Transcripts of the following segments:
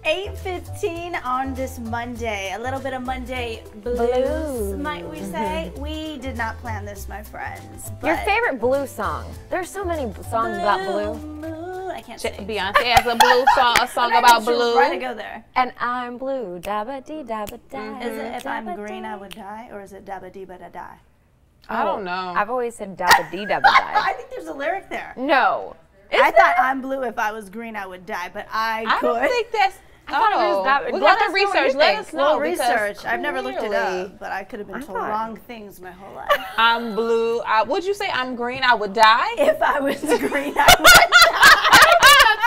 8:15 on this Monday. A little bit of Monday blues, might we say. We did not plan this, my friends. Your favorite blue song? There's so many songs about blue. I can't sing. Beyonce has a blue song, a song about blue. Try to go there. And I'm blue, dabba dee dabba da. Is it if I'm green I would die, or is it dabba dee ba da die? I don't know. I've always said dabba dee dabba die. I think there's a lyric there. No. I thought I'm blue, if I was green I would die, but I could. don't think that's. I thought it was that. We got to research. Let us know. Research. I've never looked it up, but I could have been told wrong things my whole life. I'm blue. Would you say I'm green? I would die. If I was green, I would die.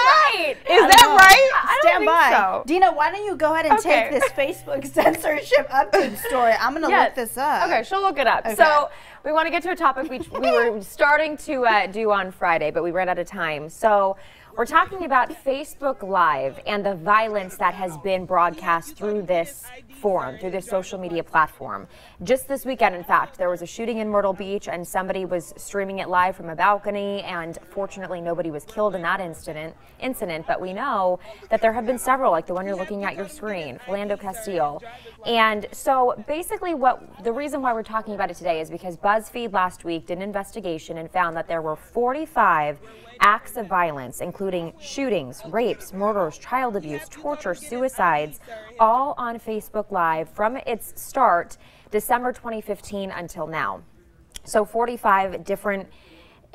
Right. Is that right? Stand by. So. Dina, why don't you go ahead and take this Facebook censorship update story? I'm going to look this up. Okay, she'll look it up. Okay. So we want to get to a topic we were starting to do on Friday, but we ran out of time. So we're talking about Facebook Live and the violence that has been broadcast through this forum, through this social media platform. Just this weekend, in fact, there was a shooting in Myrtle Beach and somebody was streaming it live from a balcony, and fortunately nobody was killed in that incident, but we know that there have been several, like the one you're looking at your screen, Philando Castile. And so basically the reason why we're talking about it today is because BuzzFeed last week did an investigation and found that there were 45 acts of violence, including shootings, rapes, murders, child abuse, torture, suicides, all on Facebook Live from its start, December 2015 until now. So 45 different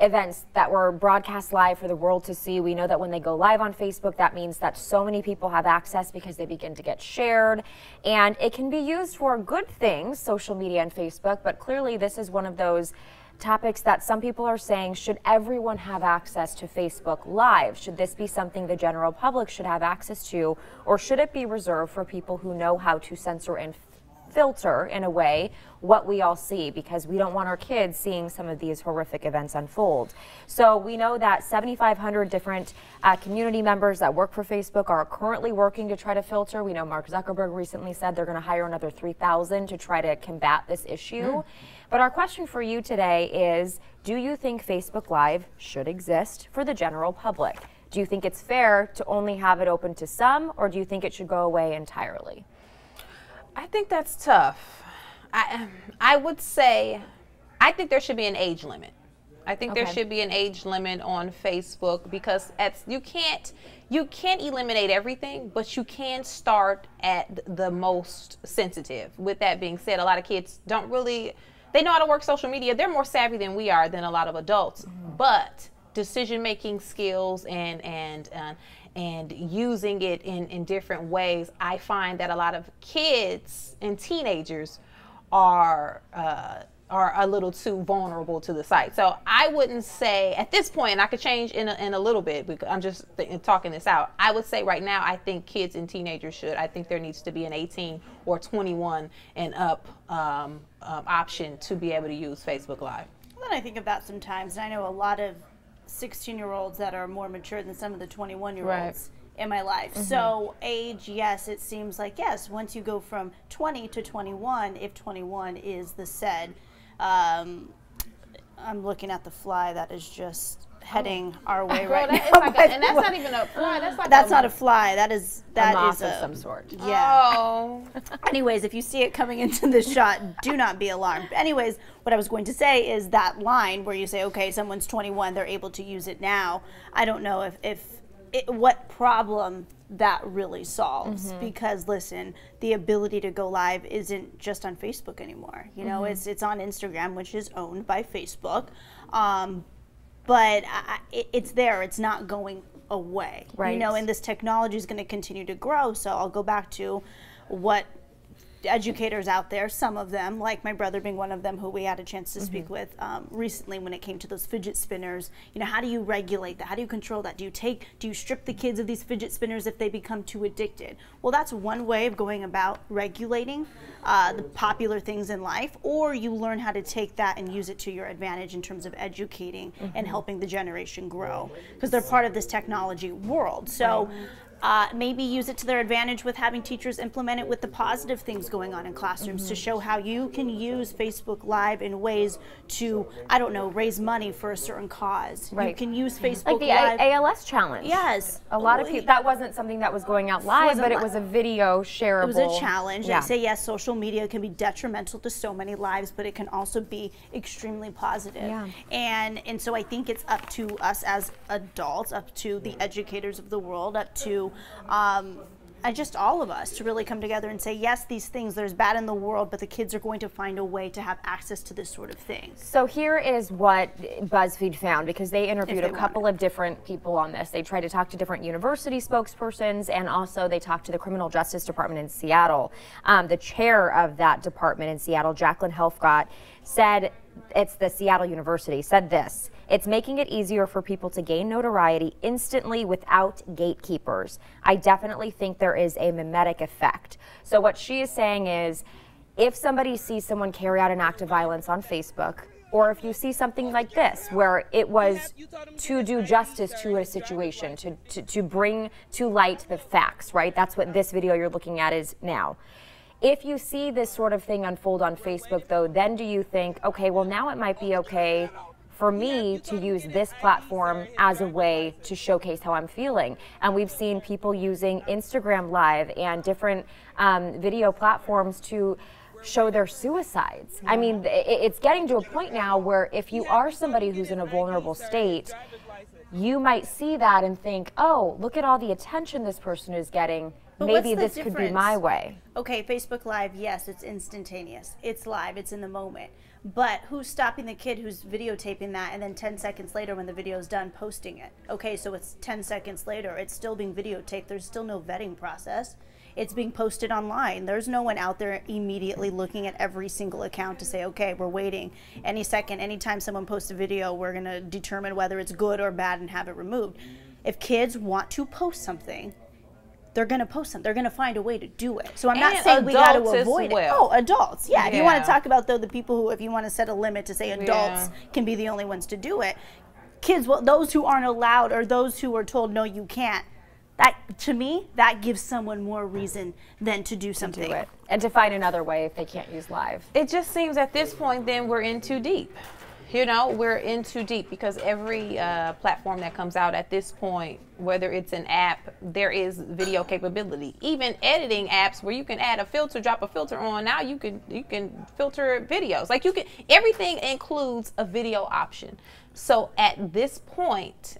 events that were broadcast live for the world to see. We know that when they go live on Facebook, that means that so many people have access because they begin to get shared, and it can be used for good things, social media and Facebook, but clearly this is one of those topics that some people are saying, should everyone have access to Facebook Live? Should this be something the general public should have access to, or should it be reserved for people who know how to censor and filter, in a way, what we all see, because we don't want our kids seeing some of these horrific events unfold. So we know that 7,500 different community members that work for Facebook are currently working to try to filter. We know Mark Zuckerberg recently said they're going to hire another 3,000 to try to combat this issue. But our question for you today is, do you think Facebook Live should exist for the general public? Do you think it's fair to only have it open to some, or do you think it should go away entirely? I think that's tough. I would say, I think there should be an age limit. I think there should be an age limit on Facebook, because you can't eliminate everything, but you can start at the most sensitive. With that being said, a lot of kids they know how to work social media. They're more savvy than we are, than a lot of adults. But decision-making skills and using it in different ways, I find that a lot of kids and teenagers are a little too vulnerable to the site. So I wouldn't say at this point, and I could change in a little bit because I'm just talking this out. I would say right now, I think kids and teenagers should. I think there needs to be an 18 or 21 and up option to be able to use Facebook Live. Well, then I think of that sometimes, and I know a lot of 16-year-olds that are more mature than some of the 21-year-olds in my life. So age, yes, it seems like, yes, once you go from 20 to 21, if 21 is the said, I'm looking at the fly that is just heading our way right now. And that's not even a fly. That's not a fly. That is a moth of some sort. Yeah. Oh. Anyways, if you see it coming into the shot, do not be alarmed. Anyways, what I was going to say is that line where you say, okay, someone's 21, they're able to use it now. I don't know what problem that really solves, because listen, the ability to go live isn't just on Facebook anymore. You know, it's on Instagram, which is owned by Facebook. But it's there. It's not going away. Right. You know, and this technology is going to continue to grow. So I'll go back to what educators out there, some of them, like my brother being one of them, who we had a chance to speak with recently when it came to those fidget spinners. You know, how do you regulate that? How do you control that? Do you strip the kids of these fidget spinners if they become too addicted? Well, that's one way of going about regulating the popular things in life, or you learn how to take that and use it to your advantage in terms of educating and helping the generation grow, because they're part of this technology world. So maybe use it to their advantage with having teachers implement it with the positive things going on in classrooms to show how you can use Facebook Live in ways to, I don't know, raise money for a certain cause. Right. You can use Facebook like the Live. ALS challenge. Yes. A lot of people, that wasn't something that was going out live, but it was a video shareable. It was a challenge. Yeah. They say, yes, social media can be detrimental to so many lives, but it can also be extremely positive. Yeah. And so I think it's up to us as adults, up to the educators of the world, up to just all of us to really come together and say, yes, these things, there's bad in the world, but the kids are going to find a way to have access to this sort of thing. So here is what BuzzFeed found, because they interviewed a couple of different people on this. They tried to talk to different university spokespersons, and also they talked to the Criminal Justice Department in Seattle. The chair of that department in Seattle, Jacqueline Helfgott, said, it's the Seattle University, said this: "It's making it easier for people to gain notoriety instantly without gatekeepers. I definitely think there is a mimetic effect." So what she is saying is, if somebody sees someone carry out an act of violence on Facebook, or if you see something like this, where it was to do justice to a situation, to bring to light the facts, right? That's what this video you're looking at is now. If you see this sort of thing unfold on Facebook, though, then do you think, okay, well, now it might be okay for me to use this platform as a way to showcase how I'm feeling? And we've seen people using Instagram Live and different video platforms to show their suicides. I mean, it's getting to a point now where if you are somebody who's in a vulnerable state, you might see that and think, oh, look at all the attention this person is getting. But maybe what's the this could be my way. Okay, Facebook Live, yes, it's instantaneous. It's live, it's in the moment. But who's stopping the kid who's videotaping that and then 10 seconds later when the video's done posting it? Okay, so it's 10 seconds later. It's still being videotaped. There's still no vetting process. It's being posted online. There's no one out there immediately looking at every single account to say, okay, we're waiting. Any second, anytime someone posts a video, we're going to determine whether it's good or bad and have it removed. If kids want to post something, they're going to post them. They're going to find a way to do it. So I'm not saying we got to avoid it. Oh, adults. Yeah. If you want to talk about, though, the people who, if you want to set a limit to say adults can be the only ones to do it, kids, well, those who aren't allowed or those who are told, no, you can't, that, to me, that gives someone more reason than to do something. To do it. And to find another way if they can't use live. It just seems at this point, then we're in too deep. You know, we're in too deep because every platform that comes out at this point, whether it's an app, there is video capability. Even editing apps where you can add a filter, drop a filter on. Now you can filter videos. Like you can, everything includes a video option. So at this point,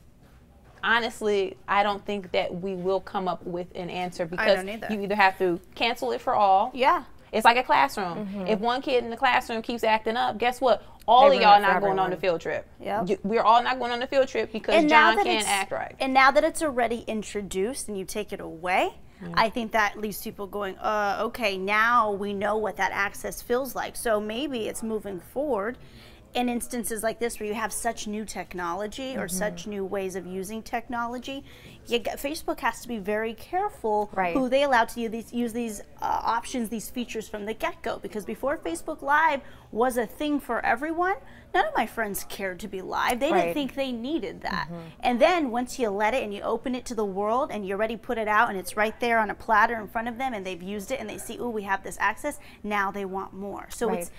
honestly, I don't think that we will come up with an answer because you either have to cancel it for all. Yeah. It's like a classroom. If one kid in the classroom keeps acting up, guess what? All of y'all not going on the field trip. Yep. We're all not going on the field trip because John can't act right. And now that it's already introduced and you take it away, I think that leaves people going, okay, now we know what that access feels like. So maybe it's moving forward in instances like this where you have such new technology or such new ways of using technology. Facebook has to be very careful who they allow to use these options, these features from the get-go, because before Facebook Live was a thing for everyone, none of my friends cared to be live. They didn't think they needed that. And then once you let it and you open it to the world and you already put it out and it's right there on a platter in front of them and they've used it and they see, oh, we have this access, now they want more. So it's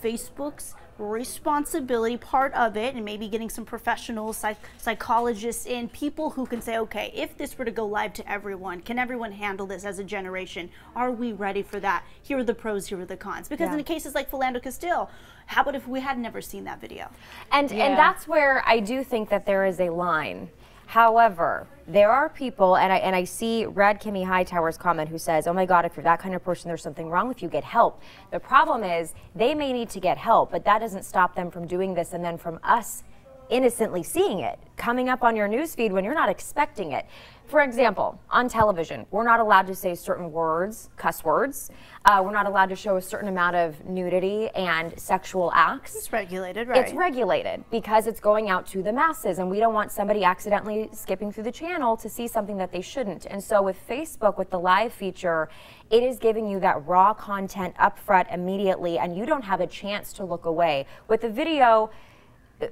Facebook's responsibility, part of it, and maybe getting some professionals, psychologists in, people who can say, okay, if this were to go live to everyone, can everyone handle this as a generation? Are we ready for that? Here are the pros, here are the cons. Because in cases like Philando Castile, how about if we had never seen that video? And that's where I do think that there is a line. However, there are people, and I see Red Kimmy Hightower's comment, who says, oh my God, if you're that kind of person, there's something wrong with you, get help. The problem is they may need to get help, but that doesn't stop them from doing this and then from us innocently seeing it, coming up on your newsfeed when you're not expecting it. For example, on television, we're not allowed to say certain words, cuss words. We're not allowed to show a certain amount of nudity and sexual acts. It's regulated, right? It's regulated because it's going out to the masses, and we don't want somebody accidentally skipping through the channel to see something that they shouldn't. And so with Facebook, with the live feature, it is giving you that raw content up front immediately, and you don't have a chance to look away. With the video,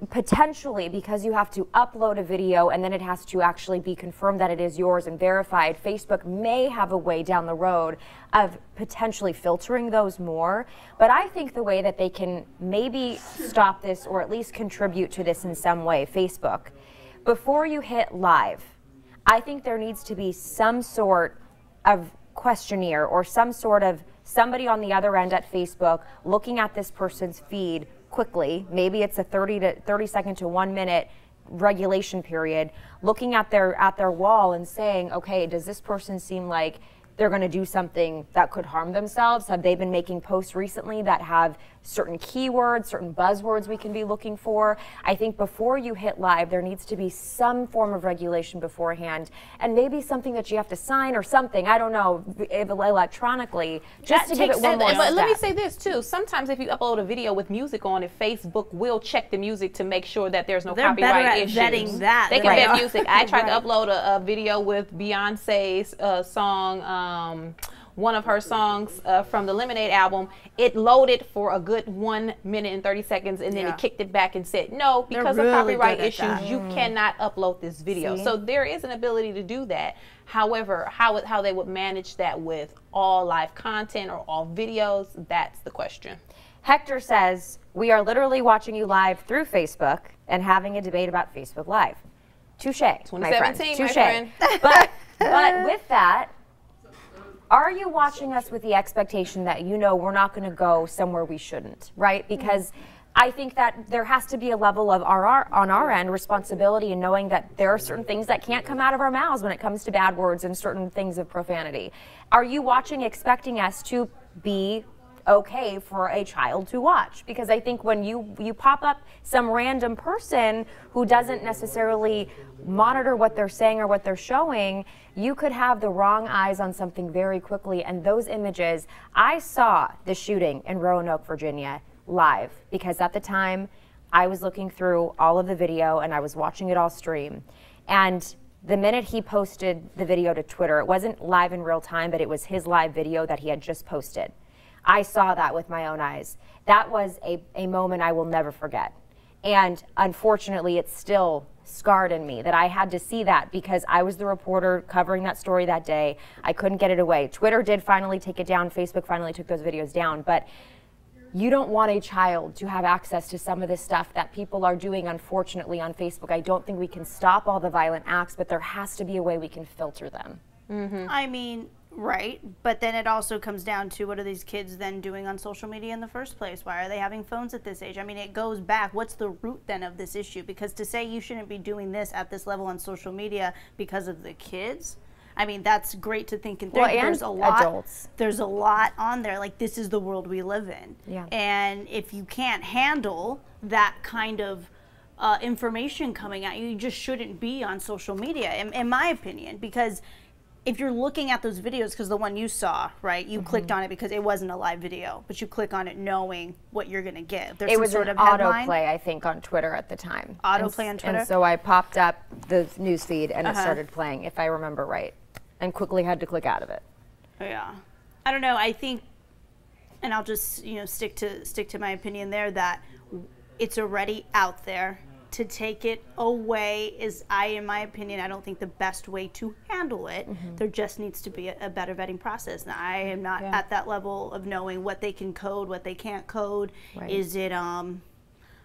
potentially, because you have to upload a video and then it has to actually be confirmed that it is yours and verified, Facebook may have a way down the road of potentially filtering those more. But I think the way that they can maybe stop this, or at least contribute to this in some way, Facebook, before you hit live, I think there needs to be some sort of questionnaire or some sort of somebody on the other end at Facebook looking at this person's feed quickly. Maybe it's a 30 second to 1 minute regulation period, looking at their wall and saying, okay, does this person seem like they're going to do something that could harm themselves? Have they been making posts recently that have certain keywords, certain buzzwords we can be looking for? I think before you hit live, there needs to be some form of regulation beforehand, and maybe something that you have to sign or something, I don't know, electronically, just to give it one more step. But let me say this too. Sometimes if you upload a video with music on it, Facebook will check the music to make sure that there's no copyright issues. Vetting that. They can vet music. I tried to upload a video with Beyonce's song, one of her songs from the Lemonade album. It loaded for a good 1 minute and 30 seconds, and then it kicked it back and said, no, because of copyright issues, you cannot upload this video. So there is an ability to do that. However, how they would manage that with all live content or all videos, that's the question. Hector says, we are literally watching you live through Facebook and having a debate about Facebook Live. Touche, my friend. 2017, Touche. my friend. But with that, are you watching us with the expectation that we're not going to go somewhere we shouldn't, right? Because I think that there has to be a level of on our end responsibility in knowing that there are certain things that can't come out of our mouths when it comes to bad words and certain things of profanity. Are you watching expecting us to be okay for a child to watch? Because I think when you pop up some random person who doesn't necessarily monitor what they're saying or what they're showing, you could have the wrong eyes on something very quickly. And those images, I saw the shooting in Roanoke, Virginia live, because at the time I was looking through all of the video and I was watching it all stream. And the minute he posted the video to Twitter, it wasn't live in real time, but it was his live video that he had just posted. I saw that with my own eyes. That was a moment I will never forget. And unfortunately, it's still scarred in me that I had to see that, because I was the reporter covering that story that day. I couldn't get it away. Twitter did finally take it down. Facebook finally took those videos down. But you don't want a child to have access to some of this stuff that people are doing, unfortunately, on Facebook. I don't think we can stop all the violent acts, but there has to be a way we can filter them. Mm-hmm. I mean, right, but then it also comes down to, what are these kids then doing on social media in the first place? Why are they having phones at this age? I mean, it goes back. What's the root then of this issue? Because to say you shouldn't be doing this at this level on social media because of the kids, I mean, that's great to think and think. Well, and there's a lot, adults. There's a lot on there. Like, this is the world we live in. Yeah. And if you can't handle that kind of information coming at you, you just shouldn't be on social media, in my opinion, because if you're looking at those videos, because the one you saw, right, you clicked on it because it wasn't a live video, but you click on it knowing what you're going to get. There's it some was sort an of headline. autoplay, I think, on Twitter at the time. Autoplay on Twitter? And so I popped up the news feed and it started playing, if I remember right, and quickly had to click out of it. Yeah. I don't know. I think, and I'll just, stick to my opinion there, that it's already out there. To take it away is, in my opinion, I don't think the best way to handle it. Mm-hmm. There just needs to be a better vetting process. Now, I am not at that level of knowing what they can code, what they can't code. Right. Is it, I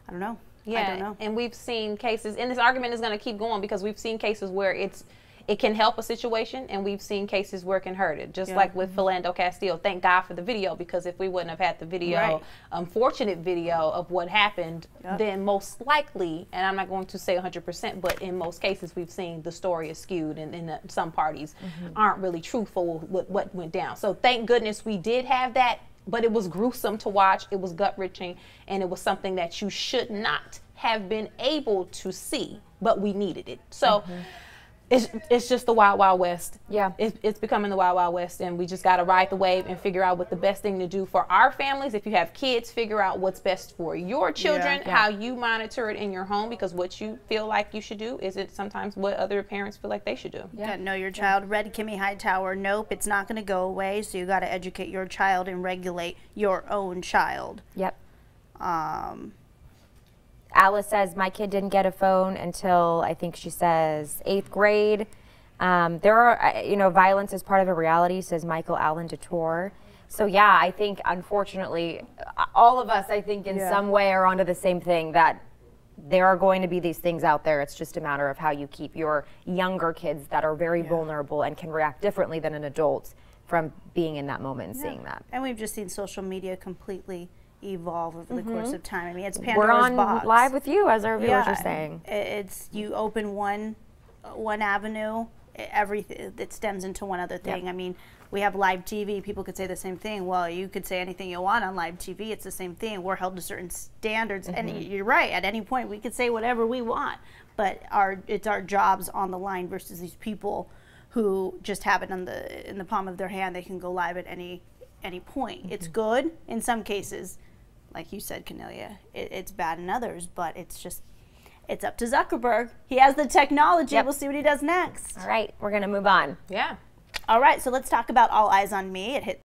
don't know. Yeah, I don't know. And we've seen cases, and this argument is going to keep going, because we've seen cases where it can help a situation, and we've seen cases where it can hurt it. Just like with Philando Castile. Thank God for the video, because if we wouldn't have had the video, unfortunate video of what happened, then most likely, and I'm not going to say 100%, but in most cases we've seen the story is skewed, and some parties aren't really truthful with what went down. So thank goodness we did have that, but it was gruesome to watch. It was gut-wrenching, and it was something that you should not have been able to see, but we needed it. So. It's just the wild, wild west. Yeah. It's becoming the wild, wild west, and we just got to ride the wave and figure out what the best thing to do for our families. If you have kids, figure out what's best for your children, how you monitor it in your home, because what you feel like you should do isn't sometimes what other parents feel like they should do. Yeah. Know your child. Read Kimmy Hightower. Nope, it's not going to go away, so you got to educate your child and regulate your own child. Yep. Alice says, my kid didn't get a phone until, I think she says, 8th grade. There are, violence is part of a reality, says Michael Allen DeTore. So yeah, I think, unfortunately, all of us, I think, in some way are onto the same thing, that there are going to be these things out there. It's just a matter of how you keep your younger kids that are very vulnerable and can react differently than an adult from being in that moment and seeing that. And we've just seen social media completely evolve over the course of time. I mean, it's Pandora's We're on box. live with you, as our viewers are saying. It's, you open one avenue, everything that stems into one other thing. I mean, we have live TV. People could say the same thing. Well, you could say anything you want on live TV. It's the same thing. We're held to certain standards, and you're right. At any point, we could say whatever we want, but it's our jobs on the line versus these people who just have it in the palm of their hand. They can go live at any point. It's good in some cases, like you said, Cornelia. It's bad in others, but it's up to Zuckerberg. He has the technology. We'll see what he does next. All right, we're gonna move on. Yeah. All right, so let's talk about All Eyes on Me. It hit